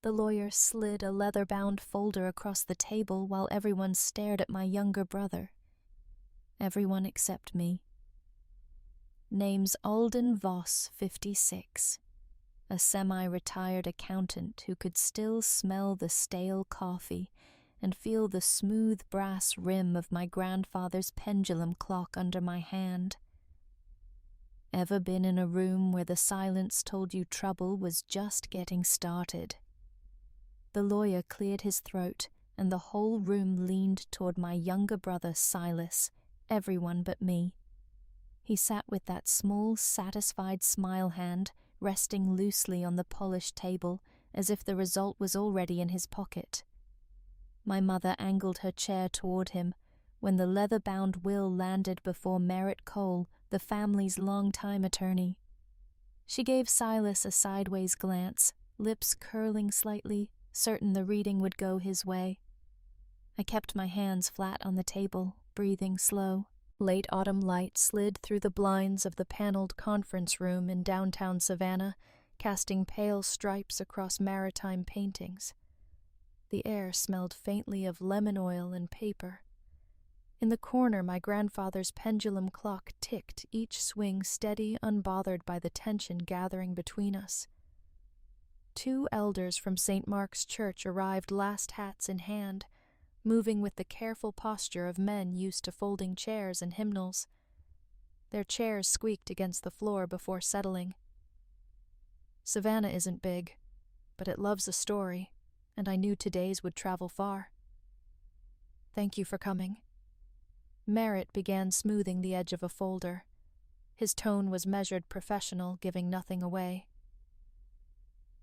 The lawyer slid a leather-bound folder across the table while everyone stared at my younger brother. Everyone except me. Name's Alden Voss, 56. A semi-retired accountant who could still smell the stale coffee and feel the smooth brass rim of my grandfather's pendulum clock under my hand. Ever been in a room where the silence told you trouble was just getting started? The lawyer cleared his throat, and the whole room leaned toward my younger brother Silas, everyone but me. He sat with that small, satisfied smile hand resting loosely on the polished table, as if the result was already in his pocket. My mother angled her chair toward him when the leather-bound will landed before Merritt Cole, the family's longtime attorney. She gave Silas a sideways glance, lips curling slightly, certain the reading would go his way. I kept my hands flat on the table, breathing slow. Late autumn light slid through the blinds of the paneled conference room in downtown Savannah, casting pale stripes across maritime paintings. The air smelled faintly of lemon oil and paper. In the corner, my grandfather's pendulum clock ticked, each swing steady, unbothered by the tension gathering between us. 2 elders from St. Mark's Church arrived last hats in hand, moving with the careful posture of men used to folding chairs and hymnals. Their chairs squeaked against the floor before settling. Savannah isn't big, but it loves a story, and I knew today's would travel far. Thank you for coming. Merritt began smoothing the edge of a folder. His tone was measured professional, giving nothing away.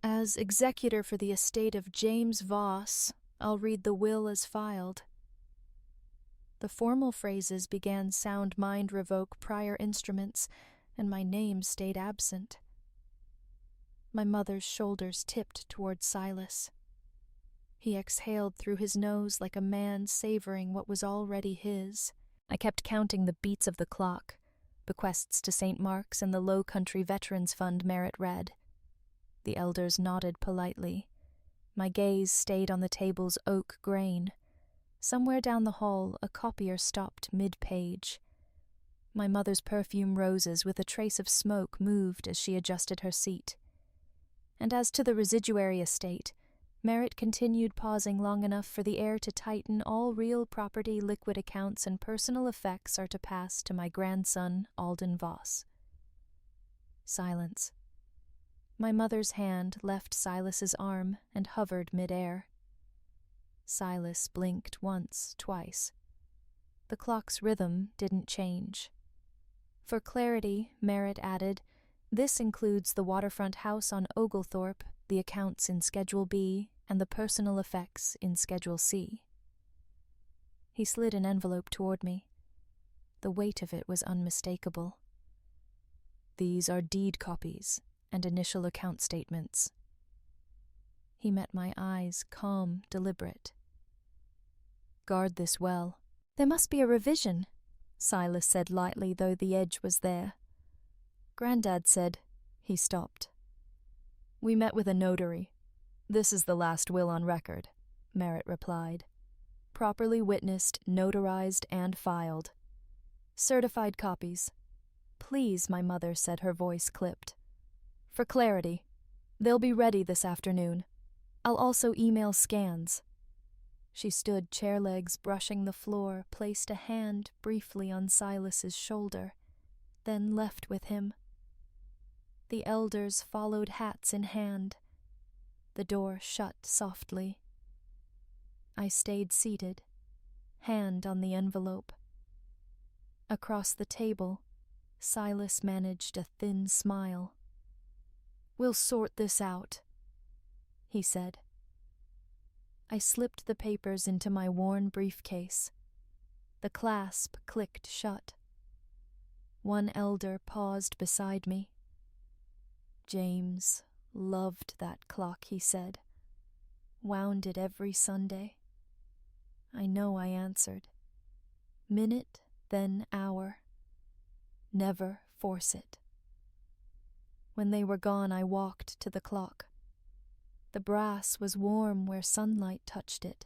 As executor for the estate of James Voss, I'll read the will as filed. The formal phrases began sound mind revoke prior instruments, and my name stayed absent. My mother's shoulders tipped toward Silas. He exhaled through his nose like a man savoring what was already his. I kept counting the beats of the clock, bequests to St. Mark's and the Low Country Veterans Fund Merritt read. The elders nodded politely. My gaze stayed on the table's oak grain. Somewhere down the hall, a copier stopped mid-page. My mother's perfume roses with a trace of smoke moved as she adjusted her seat. And as to the residuary estate, Merritt continued pausing long enough for the air to tighten. All real property, liquid accounts, and personal effects are to pass to my grandson, Alden Voss. Silence. My mother's hand left Silas's arm and hovered mid-air. Silas blinked once, twice. The clock's rhythm didn't change. For clarity, Merritt added, this includes the waterfront house on Oglethorpe, the accounts in Schedule B, and the personal effects in Schedule C. He slid an envelope toward me. The weight of it was unmistakable. These are deed copies and initial account statements. He met my eyes, calm, deliberate. Guard this well. There must be a revision, Silas said lightly, though the edge was there. Granddad said. He stopped. We met with a notary. This is the last will on record, Merritt replied. Properly witnessed, notarized, and filed. Certified copies. Please, my mother said, her voice clipped. For clarity, they'll be ready this afternoon. I'll also email scans. She stood, chair legs brushing the floor, placed a hand briefly on Silas's shoulder, then left with him. The elders followed, hats in hand. The door shut softly. I stayed seated, hand on the envelope. Across the table, Silas managed a thin smile. We'll sort this out, he said. I slipped the papers into my worn briefcase. The clasp clicked shut. One elder paused beside me. James loved that clock, he said. Wound it every Sunday. I know, I answered. Minute, then hour. Never force it. When they were gone, I walked to the clock. The brass was warm where sunlight touched it.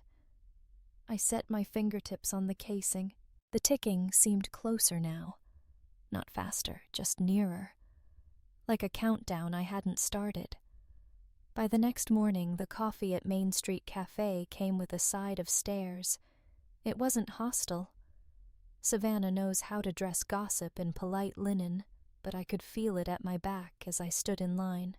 I set my fingertips on the casing. The ticking seemed closer now. Not faster, just nearer. Like a countdown I hadn't started. By the next morning, the coffee at Main Street Cafe came with a side of stairs. It wasn't hostile. Savannah knows how to dress gossip in polite linen, but I could feel it at my back as I stood in line.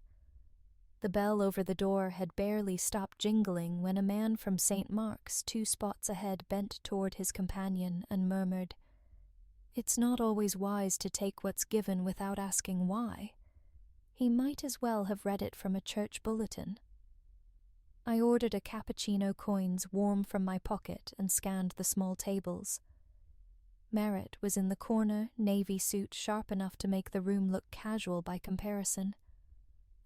The bell over the door had barely stopped jingling when a man from St. Mark's 2 spots ahead bent toward his companion and murmured, "It's not always wise to take what's given without asking why." He might as well have read it from a church bulletin. I ordered a cappuccino coins warm from my pocket and scanned the small tables. Merritt was in the corner, navy suit sharp enough to make the room look casual by comparison.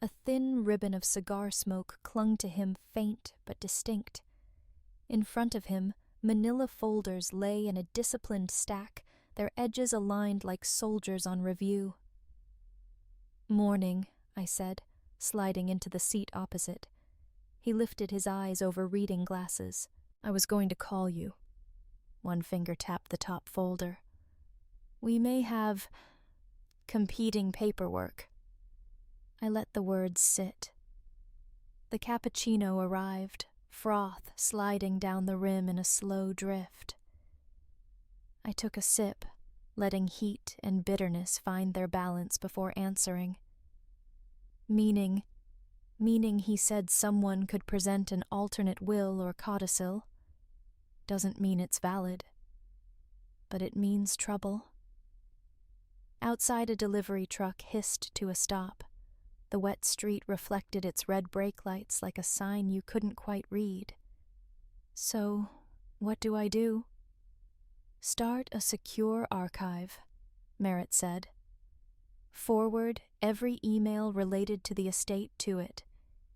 A thin ribbon of cigar smoke clung to him, faint but distinct. In front of him, manila folders lay in a disciplined stack, their edges aligned like soldiers on review. "Morning," I said, sliding into the seat opposite. He lifted his eyes over reading glasses. "I was going to call you." One finger tapped the top folder. "We may have competing paperwork." I let the words sit. The cappuccino arrived, froth sliding down the rim in a slow drift. I took a sip, letting heat and bitterness find their balance before answering. Meaning he said someone could present an alternate will or codicil. Doesn't mean it's valid. But it means trouble. Outside, a delivery truck hissed to a stop. The wet street reflected its red brake lights like a sign you couldn't quite read. "So, what do I do?" "Start a secure archive," Merritt said. "Forward every email related to the estate to it.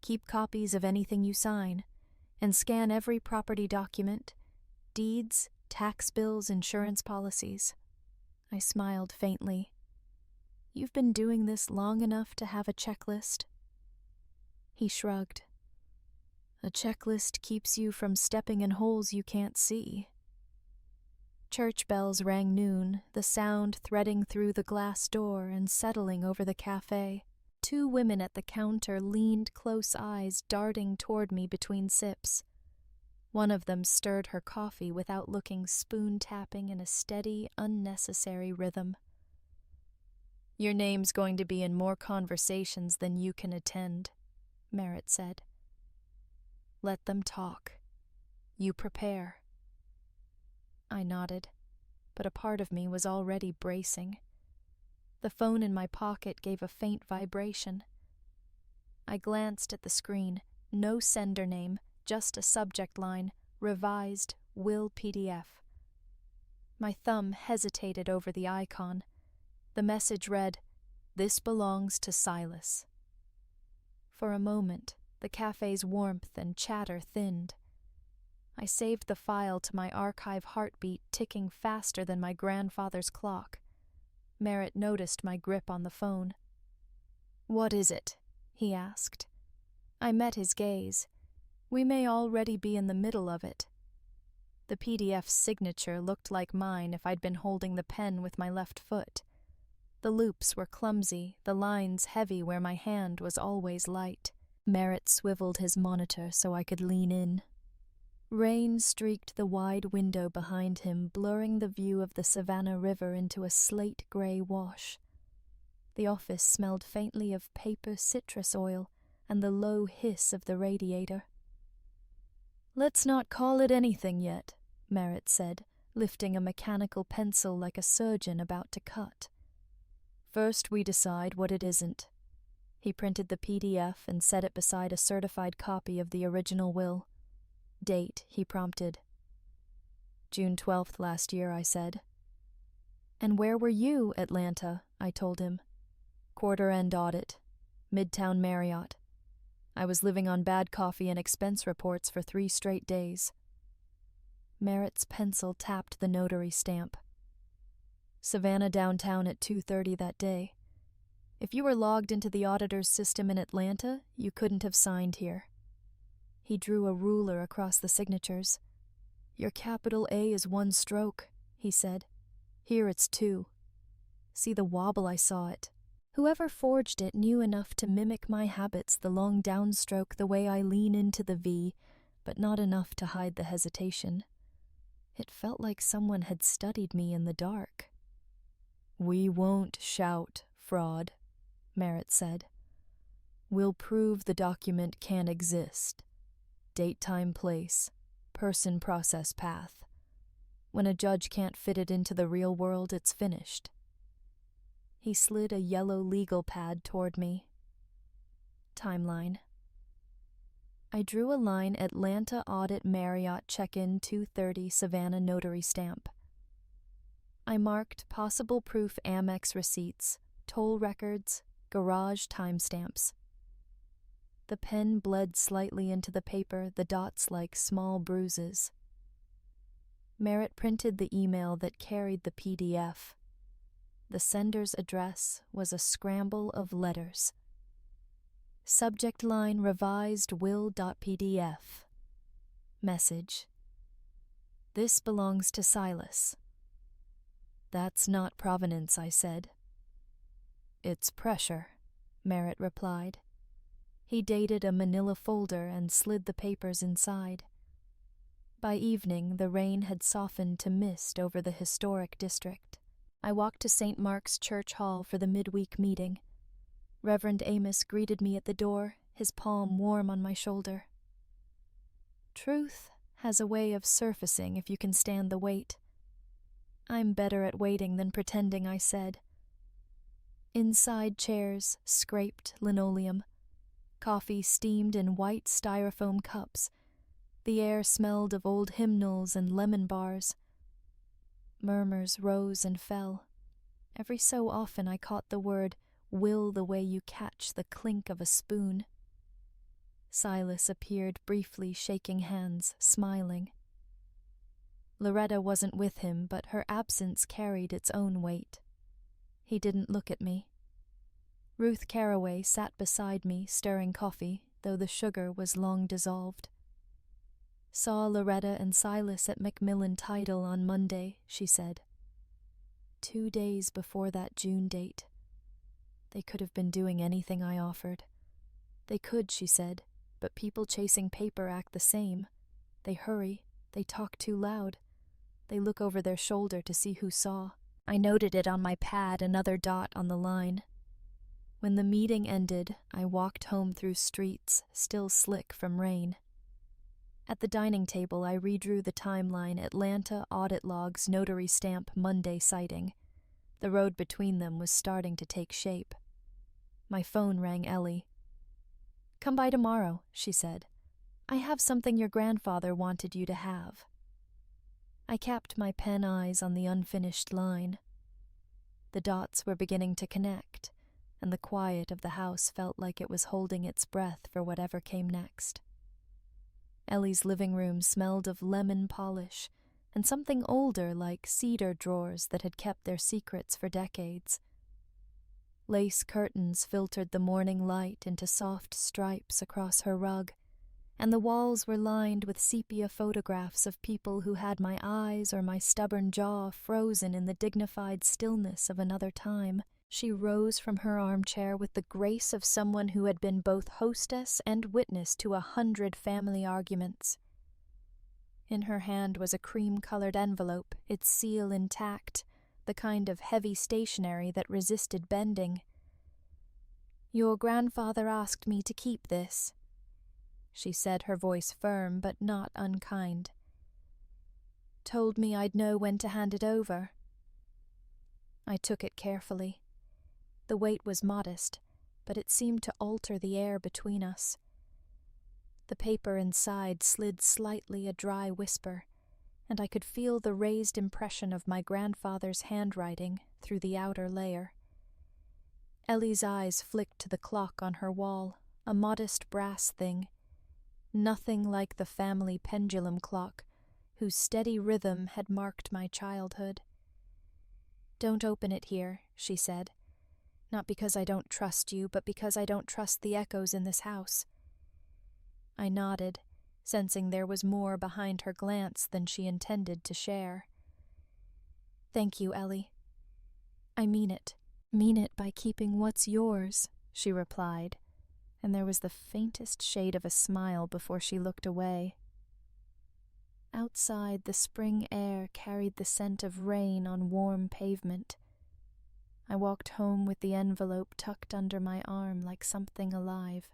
Keep copies of anything you sign, and scan every property document, deeds, tax bills, insurance policies." I smiled faintly. "You've been doing this long enough to have a checklist?" He shrugged. "A checklist keeps you from stepping in holes you can't see." Church bells rang noon, the sound threading through the glass door and settling over the cafe. 2 women at the counter leaned, close eyes darting toward me between sips. One of them stirred her coffee without looking, spoon-tapping in a steady, unnecessary rhythm. "Your name's going to be in more conversations than you can attend," Merritt said. "Let them talk. You prepare." I nodded, but a part of me was already bracing. The phone in my pocket gave a faint vibration. I glanced at the screen. No sender name, just a subject line, revised, will PDF. My thumb hesitated over the icon. The message read, "This belongs to Silas." For a moment, the cafe's warmth and chatter thinned. I saved the file to my archive heartbeat ticking faster than my grandfather's clock. Merritt noticed my grip on the phone. "What is it?" he asked. I met his gaze. "We may already be in the middle of it." The PDF's signature looked like mine if I'd been holding the pen with my left foot. The loops were clumsy, the lines heavy where my hand was always light. Merritt swiveled his monitor so I could lean in. Rain streaked the wide window behind him, blurring the view of the Savannah River into a slate-gray wash. The office smelled faintly of paper citrus oil and the low hiss of the radiator. "Let's not call it anything yet," Merritt said, lifting a mechanical pencil like a surgeon about to cut. "First we decide what it isn't." He printed the PDF and set it beside a certified copy of the original will. "Date," he prompted. "June 12th last year," I said. "And where were you, Atlanta?" I told him. "Quarter-end audit. Midtown Marriott. I was living on bad coffee and expense reports for 3 straight days." Merritt's pencil tapped the notary stamp. "Savannah downtown at 2:30 that day. If you were logged into the auditor's system in Atlanta, you couldn't have signed here." He drew a ruler across the signatures. "Your capital A is 1 stroke," he said. "Here it's 2. See the wobble I saw it." Whoever forged it knew enough to mimic my habits, the long downstroke, the way I lean into the V, but not enough to hide the hesitation. It felt like someone had studied me in the dark. "We won't shout fraud," Merritt said. "We'll prove the document can exist. Date, time, place, person, process, path. When a judge can't fit it into the real world, it's finished." He slid a yellow legal pad toward me. Timeline. I drew a line: Atlanta Audit Marriott Check-in 2:30 Savannah Notary Stamp. I marked possible proof Amex receipts, toll records, garage timestamps. The pen bled slightly into the paper, the dots like small bruises. Merritt printed the email that carried the PDF. The sender's address was a scramble of letters. Subject line: revised will.pdf. Message: "This belongs to Silas." "That's not provenance," I said. "It's pressure," Merritt replied. He dated a manila folder and slid the papers inside. By evening, the rain had softened to mist over the historic district. I walked to St. Mark's Church Hall for the midweek meeting. Reverend Amos greeted me at the door, his palm warm on my shoulder. "Truth has a way of surfacing if you can stand the wait." "I'm better at waiting than pretending," I said. Inside chairs, scraped linoleum. Coffee steamed in white styrofoam cups. The air smelled of old hymnals and lemon bars. Murmurs rose and fell. Every so often I caught the word "will" the way you catch the clink of a spoon. Silas appeared briefly, shaking hands, smiling. Loretta wasn't with him, but her absence carried its own weight. He didn't look at me. Ruth Carraway sat beside me, stirring coffee, though the sugar was long dissolved. "Saw Loretta and Silas at Macmillan Tidal on Monday," she said. 2 days before that June date. They could have been doing anything I offered. They could, she said, but people chasing paper act the same. They hurry, they talk too loud. They look over their shoulder to see who saw. I noted it on my pad, another dot on the line. When the meeting ended, I walked home through streets, still slick from rain. At the dining table, I redrew the timeline: Atlanta Audit Logs Notary Stamp Monday sighting. The road between them was starting to take shape. My phone rang Ellie. "Come by tomorrow," she said. "I have something your grandfather wanted you to have." I capped my pen eyes on the unfinished line. The dots were beginning to connect, and the quiet of the house felt like it was holding its breath for whatever came next. Ellie's living room smelled of lemon polish and something older, like cedar drawers that had kept their secrets for decades. Lace curtains filtered the morning light into soft stripes across her rug, and the walls were lined with sepia photographs of people who had my eyes or my stubborn jaw frozen in the dignified stillness of another time. She rose from her armchair with the grace of someone who had been both hostess and witness to 100 family arguments. In her hand was a cream-colored envelope, its seal intact, the kind of heavy stationery that resisted bending. "Your grandfather asked me to keep this," she said, her voice firm but not unkind. "Told me I'd know when to hand it over." I took it carefully. The weight was modest, but it seemed to alter the air between us. The paper inside slid slightly a dry whisper, and I could feel the raised impression of my grandfather's handwriting through the outer layer. Ellie's eyes flicked to the clock on her wall, a modest brass thing. Nothing like the family pendulum clock, whose steady rhythm had marked my childhood. "Don't open it here," she said. "Not because I don't trust you, but because I don't trust the echoes in this house." I nodded, sensing there was more behind her glance than she intended to share. "Thank you, Ellie. I mean it. Mean it by keeping what's yours," she replied, and there was the faintest shade of a smile before she looked away. Outside, the spring air carried the scent of rain on warm pavement. I walked home with the envelope tucked under my arm like something alive.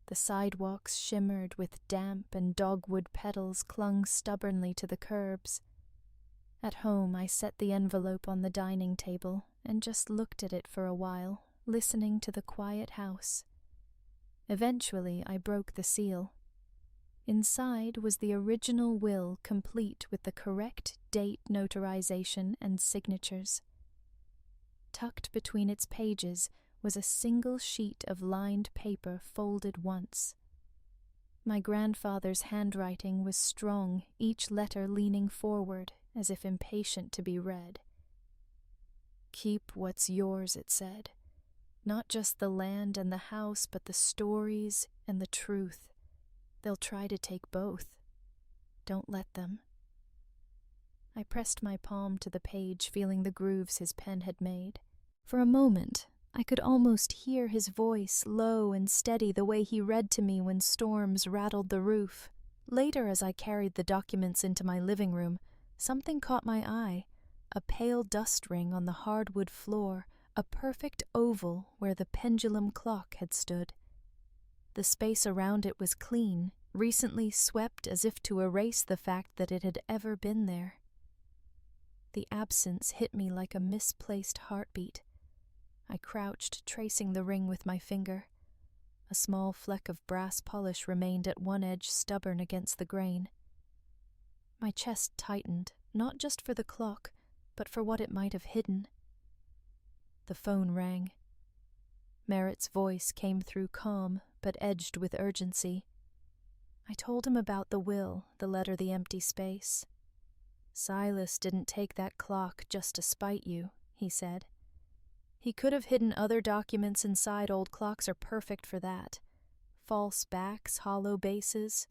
The sidewalks shimmered with damp and dogwood petals clung stubbornly to the curbs. At home, I set the envelope on the dining table and just looked at it for a while, listening to the quiet house. Eventually, I broke the seal. Inside was the original will, complete with the correct date notarization and signatures. Tucked between its pages was a single sheet of lined paper folded once. My grandfather's handwriting was strong, each letter leaning forward as if impatient to be read. "Keep what's yours," it said. "Not just the land and the house, but the stories and the truth. They'll try to take both. Don't let them." I pressed my palm to the page, feeling the grooves his pen had made. For a moment, I could almost hear his voice, low and steady, the way he read to me when storms rattled the roof. Later, as I carried the documents into my living room, something caught my eye. A pale dust ring on the hardwood floor, a perfect oval where the pendulum clock had stood. The space around it was clean, recently swept as if to erase the fact that it had ever been there. The absence hit me like a misplaced heartbeat. I crouched, tracing the ring with my finger. A small fleck of brass polish remained at one edge, stubborn against the grain. My chest tightened, not just for the clock, but for what it might have hidden. The phone rang. Merritt's voice came through calm, but edged with urgency. I told him about the will, the letter, the empty space. "Silas didn't take that clock just to spite you," he said. "He could have hidden other documents inside. Old clocks are perfect for that. False backs, hollow bases.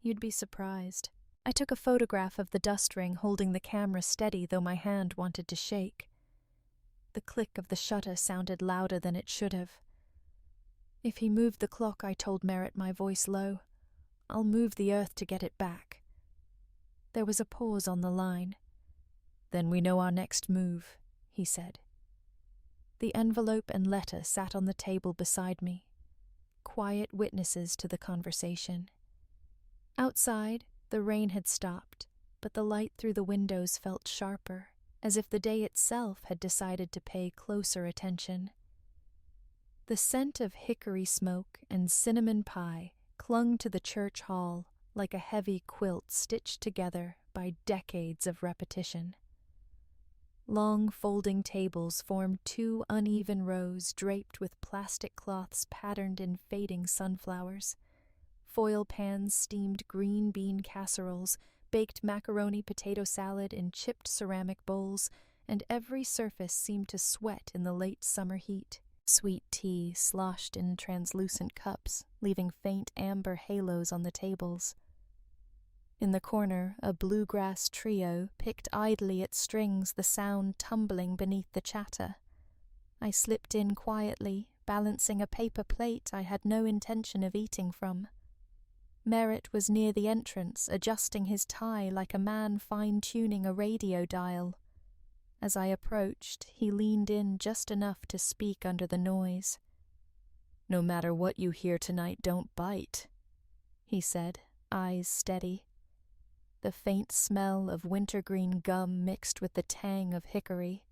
You'd be surprised." I took a photograph of the dust ring, holding the camera steady, though my hand wanted to shake. The click of the shutter sounded louder than it should have. "If he moved the clock," I told Merritt, my voice low, "I'll move the earth to get it back." There was a pause on the line. "Then we know our next move," he said. The envelope and letter sat on the table beside me, quiet witnesses to the conversation. Outside, the rain had stopped, but the light through the windows felt sharper, as if the day itself had decided to pay closer attention. The scent of hickory smoke and cinnamon pie clung to the church hall like a heavy quilt stitched together by decades of repetition. Long folding tables formed two uneven rows draped with plastic cloths patterned in fading sunflowers. Foil pans steamed green bean casseroles, baked macaroni potato salad in chipped ceramic bowls, and every surface seemed to sweat in the late summer heat. Sweet tea sloshed in translucent cups, leaving faint amber halos on the tables. In the corner, a bluegrass trio picked idly at strings, the sound tumbling beneath the chatter. I slipped in quietly, balancing a paper plate I had no intention of eating from. Merritt was near the entrance, adjusting his tie like a man fine-tuning a radio dial. As I approached, he leaned in just enough to speak under the noise. "No matter what you hear tonight, don't bite," he said, eyes steady. The faint smell of wintergreen gum mixed with the tang of hickory.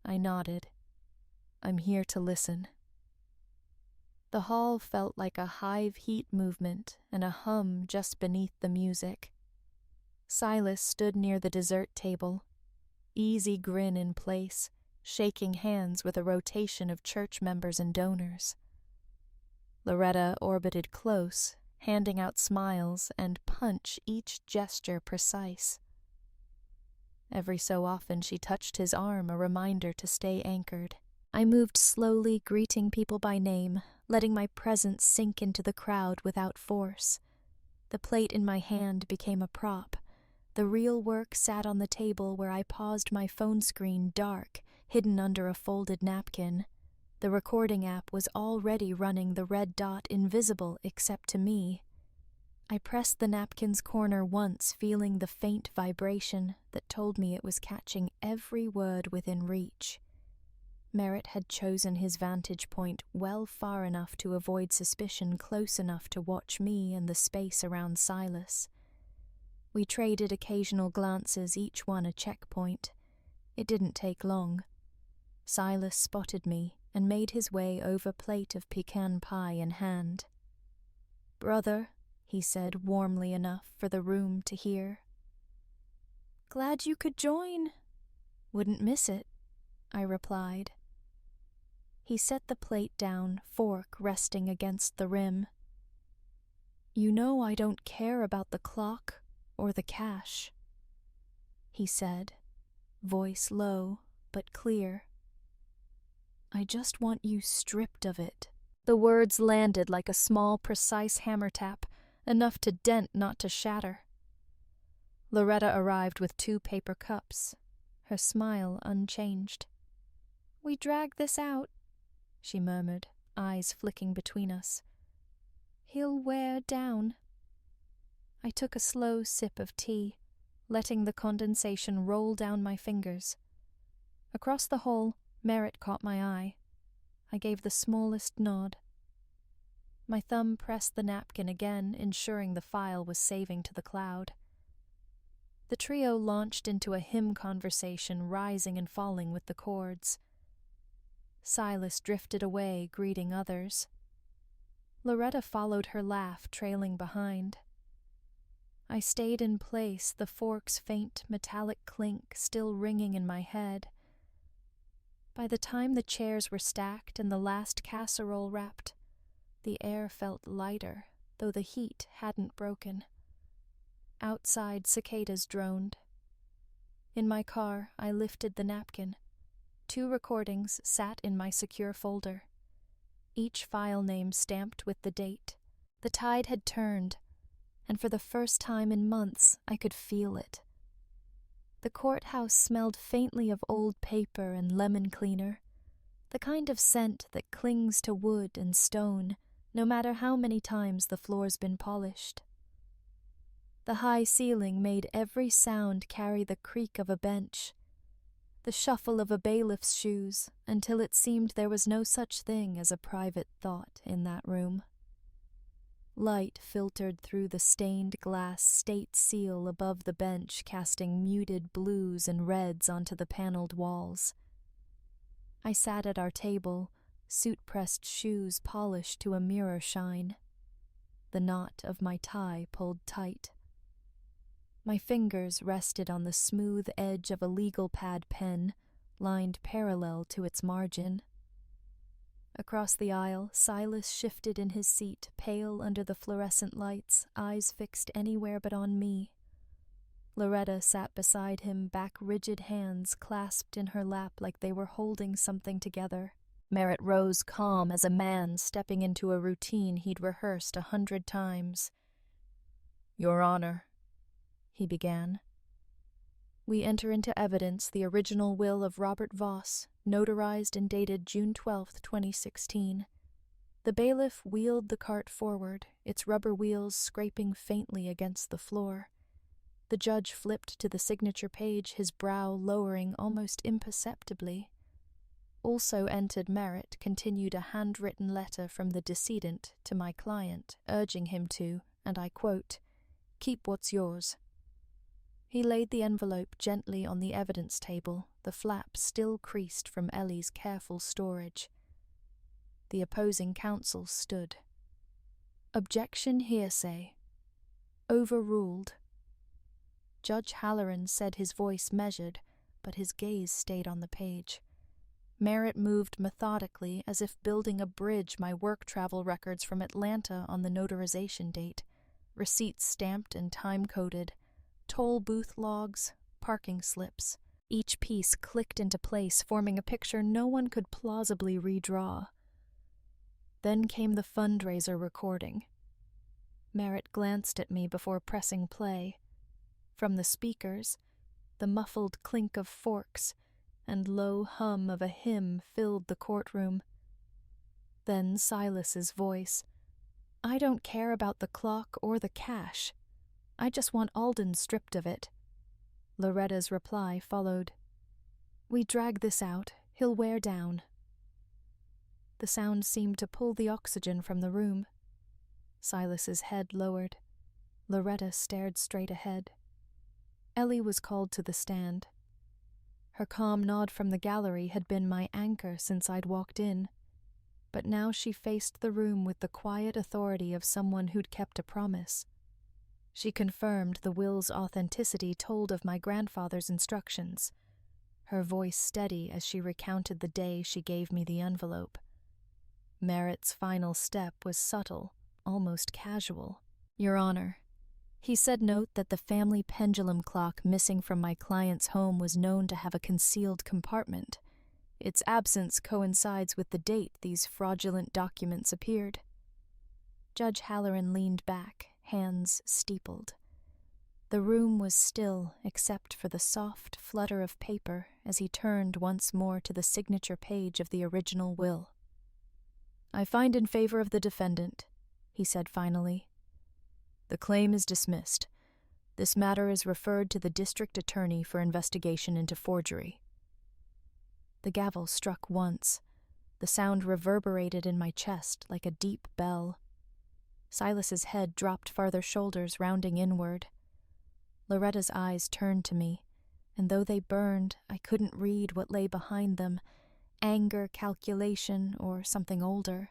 I nodded. "I'm here to listen." The hall felt like a hive heat movement and a hum just beneath the music. Silas stood near the dessert table, easy grin in place, shaking hands with a rotation of church members and donors. Loretta orbited close, handing out smiles and punch, each gesture precise. Every so often she touched his arm, a reminder to stay anchored. I moved slowly, greeting people by name, letting my presence sink into the crowd without force. The plate in my hand became a prop. The real work sat on the table where I paused my phone screen dark, hidden under a folded napkin. The recording app was already running the red dot invisible except to me. I pressed the napkin's corner once, feeling the faint vibration that told me it was catching every word within reach. Merritt had chosen his vantage point well far enough to avoid suspicion, close enough to watch me and the space around Silas. We traded occasional glances, each one a checkpoint. It didn't take long. Silas spotted me and made his way over plate of pecan pie in hand. "Brother," he said warmly enough for the room to hear. "Glad you could join." "Wouldn't miss it," I replied. He set the plate down, fork resting against the rim. "You know I don't care about the clock or the cash," he said, voice low but clear. "I just want you stripped of it." The words landed like a small, precise hammer tap, enough to dent, not to shatter. Loretta arrived with 2 paper cups, her smile unchanged. "We dragged this out," she murmured, eyes flicking between us. "He'll wear down." I took a slow sip of tea, letting the condensation roll down my fingers. Across the hall, Merritt caught my eye. I gave the smallest nod. My thumb pressed the napkin again, ensuring the file was saving to the cloud. The trio launched into a hymn conversation, rising and falling with the chords. Silas drifted away, greeting others. Loretta followed her laugh, trailing behind. I stayed in place, the fork's faint metallic clink still ringing in my head. By the time the chairs were stacked and the last casserole wrapped, the air felt lighter, though the heat hadn't broken. Outside, cicadas droned. In my car, I lifted the napkin. 2 recordings sat in my secure folder, each file name stamped with the date. The tide had turned, and for the first time in months I could feel it. The courthouse smelled faintly of old paper and lemon cleaner, the kind of scent that clings to wood and stone, no matter how many times the floor's been polished. The high ceiling made every sound carry the creak of a bench, the shuffle of a bailiff's shoes, until it seemed there was no such thing as a private thought in that room. Light filtered through the stained glass state seal above the bench, casting muted blues and reds onto the paneled walls. I sat at our table, suit-pressed shoes polished to a mirror shine. The knot of my tie pulled tight. My fingers rested on the smooth edge of a legal pad pen, lined parallel to its margin. Across the aisle, Silas shifted in his seat, pale under the fluorescent lights, eyes fixed anywhere but on me. Loretta sat beside him, back rigid, hands clasped in her lap like they were holding something together. Merritt rose calm as a man stepping into a routine he'd rehearsed 100 times. "Your Honor," he began. "We enter into evidence the original will of Robert Voss, notarized and dated June 12, 2016. The bailiff wheeled the cart forward, its rubber wheels scraping faintly against the floor. The judge flipped to the signature page, his brow lowering almost imperceptibly. Also entered Merritt continued a handwritten letter from the decedent to my client, urging him to, and I quote, "keep what's yours." He laid the envelope gently on the evidence table, the flap still creased from Ellie's careful storage. The opposing counsel stood. Objection hearsay. Overruled. Judge Halloran said, his voice measured, but his gaze stayed on the page. Merritt moved methodically, as if building a bridge, my work travel records from Atlanta on the notarization date, receipts stamped and time-coded, toll booth logs, parking slips. Each piece clicked into place, forming a picture no one could plausibly redraw. Then came the fundraiser recording. Merritt glanced at me before pressing play. From the speakers, the muffled clink of forks and low hum of a hymn filled the courtroom. Then Silas's voice. "I don't care about the clock or the cash. I just want Alden stripped of it." Loretta's reply followed. "We drag this out. He'll wear down." The sound seemed to pull the oxygen from the room. Silas's head lowered. Loretta stared straight ahead. Ellie was called to the stand. Her calm nod from the gallery had been my anchor since I'd walked in, but now she faced the room with the quiet authority of someone who'd kept a promise. She confirmed the will's authenticity told of my grandfather's instructions, her voice steady as she recounted the day she gave me the envelope. Merritt's final step was subtle, almost casual. "Your Honor, he said note that the family pendulum clock missing from my client's home was known to have a concealed compartment. Its absence coincides with the date these fraudulent documents appeared." Judge Halloran leaned back, hands steepled. The room was still except for the soft flutter of paper as he turned once more to the signature page of the original will. "I find in favor of the defendant," he said finally. "The claim is dismissed. This matter is referred to the district attorney for investigation into forgery." The gavel struck once. The sound reverberated in my chest like a deep bell. Silas's head dropped farther shoulders, rounding inward. Loretta's eyes turned to me, and though they burned, I couldn't read what lay behind them, anger, calculation, or something older.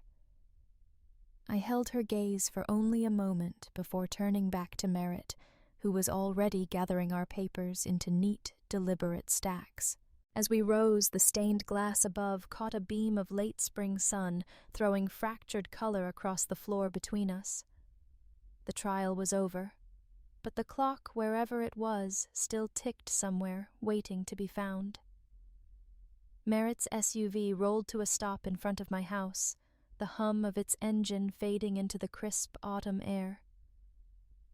I held her gaze for only a moment before turning back to Merritt, who was already gathering our papers into neat, deliberate stacks. As we rose, the stained glass above caught a beam of late spring sun, throwing fractured color across the floor between us. The trial was over, but the clock, wherever it was, still ticked somewhere, waiting to be found. Merritt's SUV rolled to a stop in front of my house, the hum of its engine fading into the crisp autumn air.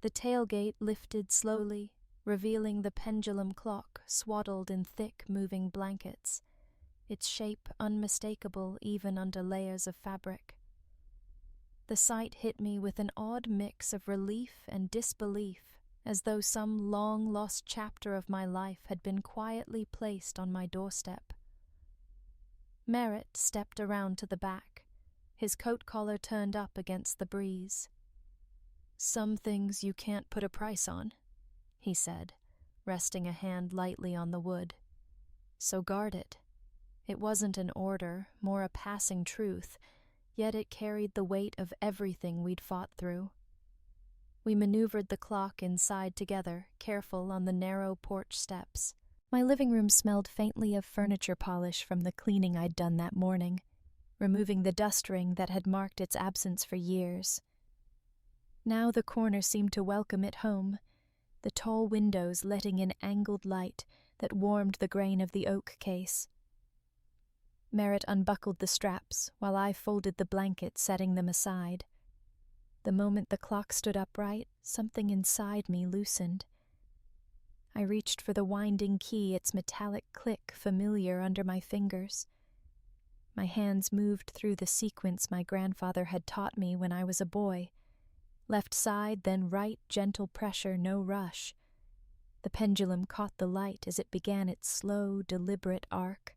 The tailgate lifted slowly, revealing the pendulum clock swaddled in thick, moving blankets, its shape unmistakable even under layers of fabric. The sight hit me with an odd mix of relief and disbelief, as though some long-lost chapter of my life had been quietly placed on my doorstep. Merritt stepped around to the back, his coat collar turned up against the breeze. "Some things you can't put a price on," he said, resting a hand lightly on the wood. "So guard it." It wasn't an order, more a passing truth, yet it carried the weight of everything we'd fought through. We maneuvered the clock inside together, careful on the narrow porch steps. My living room smelled faintly of furniture polish from the cleaning I'd done that morning, removing the dust ring that had marked its absence for years. Now the corner seemed to welcome it home, the tall windows letting in angled light that warmed the grain of the oak case. Merritt unbuckled the straps while I folded the blanket, setting them aside. The moment the clock stood upright, something inside me loosened. I reached for the winding key, its metallic click familiar under my fingers. My hands moved through the sequence my grandfather had taught me when I was a boy. Left side, then right, gentle pressure, no rush. The pendulum caught the light as it began its slow, deliberate arc.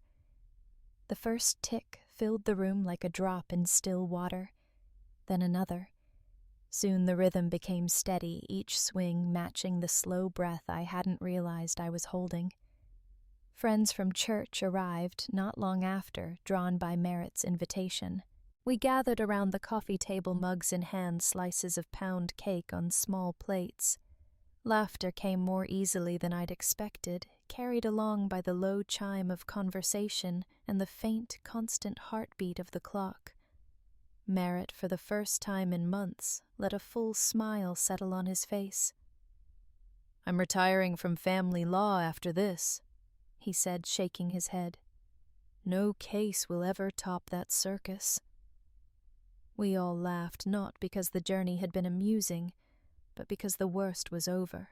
The first tick filled the room like a drop in still water, then another. Soon the rhythm became steady, each swing matching the slow breath I hadn't realized I was holding. Friends from church arrived not long after, drawn by Merritt's invitation. We gathered around the coffee table, mugs in hand, slices of pound cake on small plates. Laughter came more easily than I'd expected, carried along by the low chime of conversation and the faint, constant heartbeat of the clock. Merritt, for the first time in months, let a full smile settle on his face. "I'm retiring from family law after this," he said, shaking his head. "No case will ever top that circus." We all laughed, not because the journey had been amusing, but because the worst was over.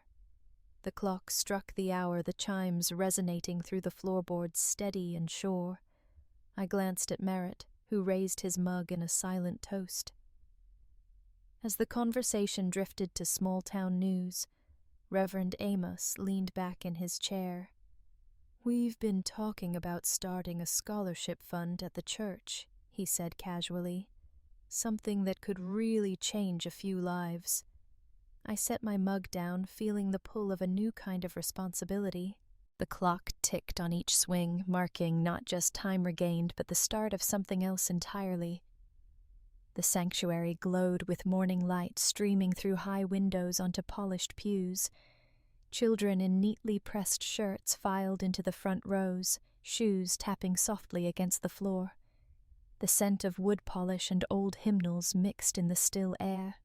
The clock struck the hour, the chimes resonating through the floorboards steady and sure. I glanced at Merritt, who raised his mug in a silent toast. As the conversation drifted to small-town news, Reverend Amos leaned back in his chair. "We've been talking about starting a scholarship fund at the church," he said casually. "Something that could really change a few lives." I set my mug down, feeling the pull of a new kind of responsibility. The clock ticked on each swing, marking not just time regained, but the start of something else entirely. The sanctuary glowed with morning light streaming through high windows onto polished pews. Children in neatly pressed shirts filed into the front rows, shoes tapping softly against the floor. The scent of wood polish and old hymnals mixed in the still air.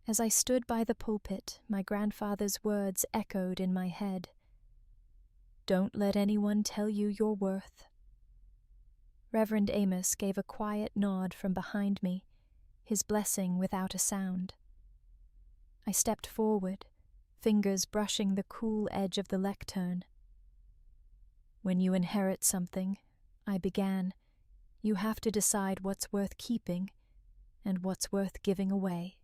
As I stood by the pulpit, my grandfather's words echoed in my head. "Don't let anyone tell you your worth." Reverend Amos gave a quiet nod from behind me, his blessing without a sound. I stepped forward, fingers brushing the cool edge of the lectern. "When you inherit something," I began, "you have to decide what's worth keeping and what's worth giving away."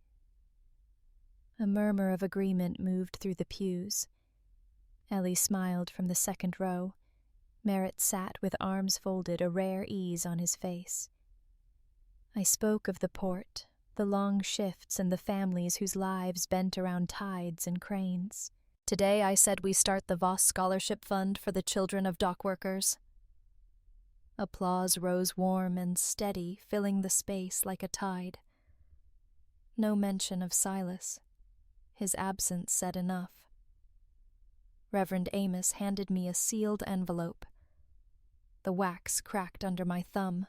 A murmur of agreement moved through the pews. Ellie smiled from the second row. Merritt sat with arms folded, a rare ease on his face. I spoke of the port, the long shifts and the families whose lives bent around tides and cranes. "Today I said we start the Voss Scholarship Fund for the children of dock workers." Applause rose warm and steady, filling the space like a tide. No mention of Silas. His absence said enough. Reverend Amos handed me a sealed envelope. The wax cracked under my thumb.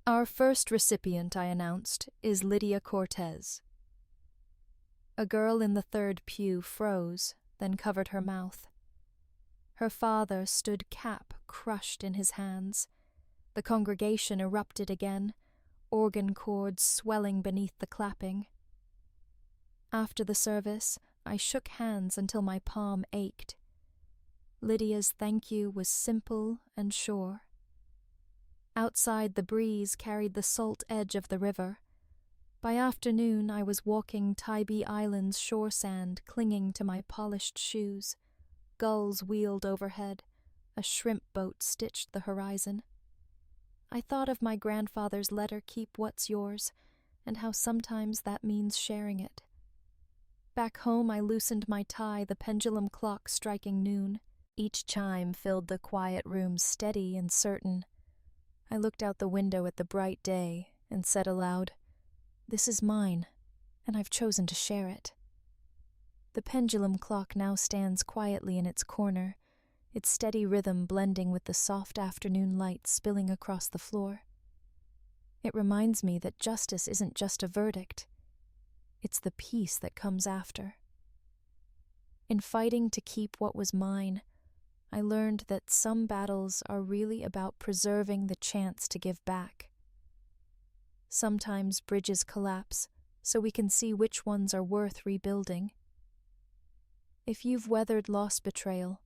"Our first recipient," I announced, "is Lydia Cortez." A girl in the third pew froze, then covered her mouth. Her father stood cap crushed in his hands. The congregation erupted again, organ chords swelling beneath the clapping. After the service, I shook hands until my palm ached. Lydia's thank you was simple and sure. Outside, the breeze carried the salt edge of the river. By afternoon, I was walking Tybee Island's shore sand, clinging to my polished shoes. Gulls wheeled overhead. A shrimp boat stitched the horizon. I thought of my grandfather's letter, "Keep what's yours," and how sometimes that means sharing it. Back home, I loosened my tie, the pendulum clock striking noon. Each chime filled the quiet room steady and certain. I looked out the window at the bright day and said aloud, "This is mine, and I've chosen to share it." The pendulum clock now stands quietly in its corner, its steady rhythm blending with the soft afternoon light spilling across the floor. It reminds me that justice isn't just a verdict. It's the peace that comes after. In fighting to keep what was mine, I learned that some battles are really about preserving the chance to give back. Sometimes bridges collapse, so we can see which ones are worth rebuilding. If you've weathered lost betrayal,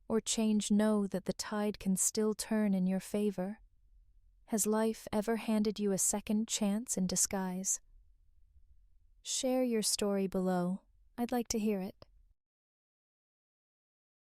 or change, know that the tide can still turn in your favor. Has life ever handed you a second chance in disguise? Share your story below. I'd like to hear it.